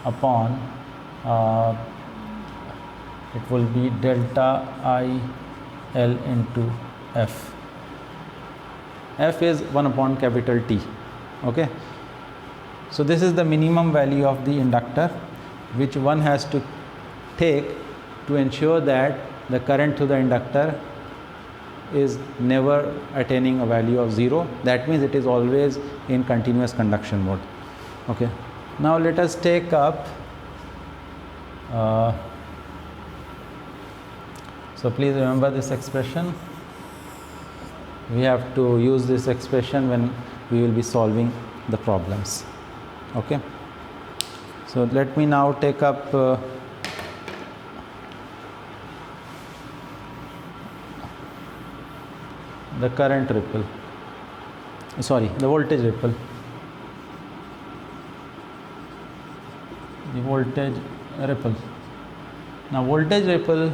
upon it will be delta IL into F. F is 1 upon capital T. Okay. So this is the minimum value of the inductor which one has to take to ensure that the current through the inductor is never attaining a value of 0. That means it is always in continuous conduction mode. Okay. Now let us take up so please remember this expression. We have to use this expression when we will be solving the problems. Okay. So let me now take up the current ripple, sorry, the voltage ripple. The voltage ripple. Now voltage ripple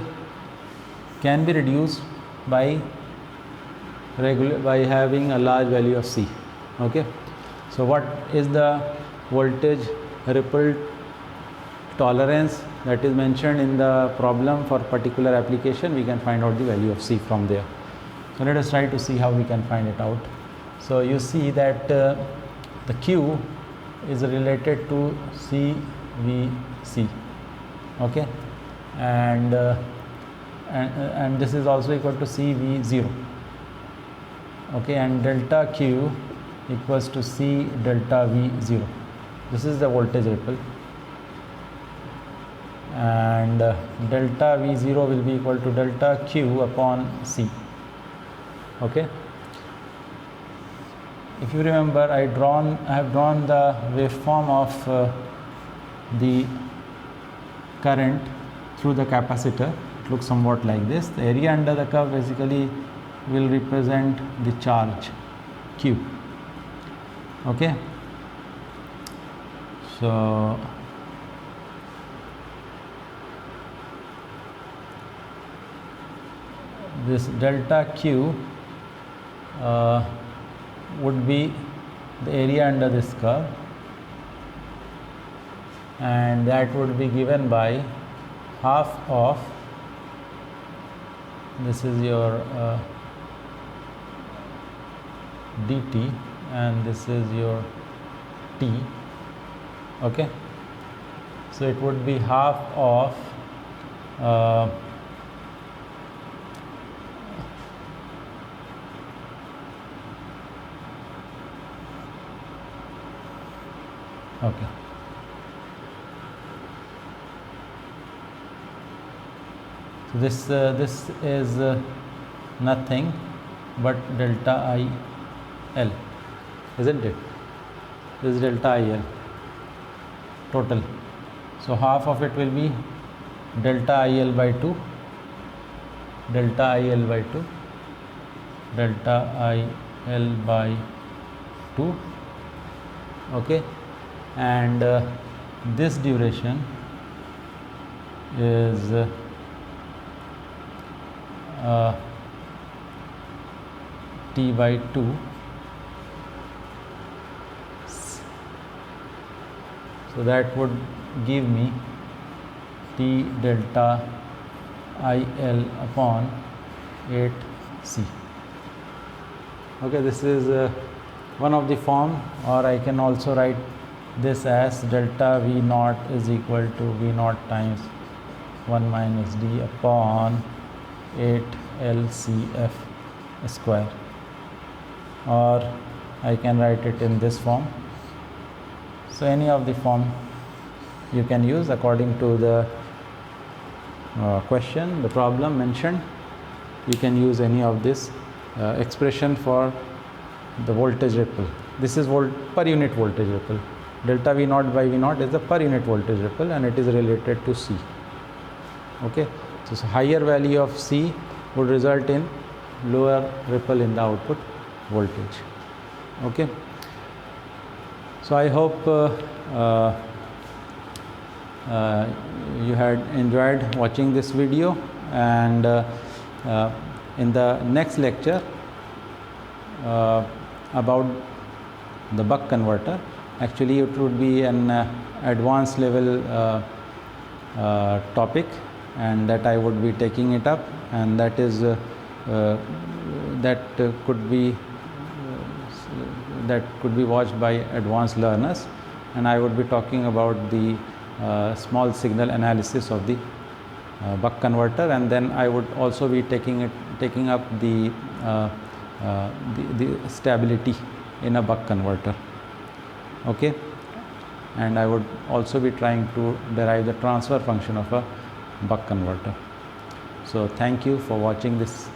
can be reduced by having a large value of C. Okay. So what is the voltage ripple tolerance that is mentioned in the problem for particular application? We can find out the value of C from there. So let us try to see how we can find it out. So you see that the Q is related to CVC. Okay. And this is also equal to CV0. Okay, and delta Q equals to C delta V0. This is the voltage ripple, and delta V0 will be equal to delta Q upon C. Okay. If you remember, I have drawn the waveform of the current through the capacitor. It looks somewhat like this. The area under the curve basically will represent the charge Q. Okay. So this delta Q would be the area under this curve, and that would be given by half of, this is your dt and this is your t. Okay. So it would be half of okay. So this is nothing but delta IL, isn't it? This is delta IL total. So half of it will be delta IL by 2, delta IL by 2, delta IL by 2. Okay. And this duration is T by 2. So that would give me T delta IL upon 8C. Okay, this is one of the form, or I can also write this as delta V naught is equal to V naught times 1 minus D upon 8 LCF square, or I can write it in this form. So any of the form you can use according to the question, the problem mentioned. You can use any of this expression for the voltage ripple. This is per unit voltage ripple. Delta V naught by V naught is the per unit voltage ripple, and it is related to C. Okay. So higher value of C would result in lower ripple in the output voltage. Okay. So I hope you had enjoyed watching this video, and in the next lecture about the buck converter, actually it would be an advanced level topic, and that I would be taking it up, and that is that could be watched by advanced learners, and I would be talking about the small signal analysis of the buck converter, and then I would also be taking up the stability in a buck converter. Okay, and I would also be trying to derive the transfer function of a buck converter. So thank you for watching this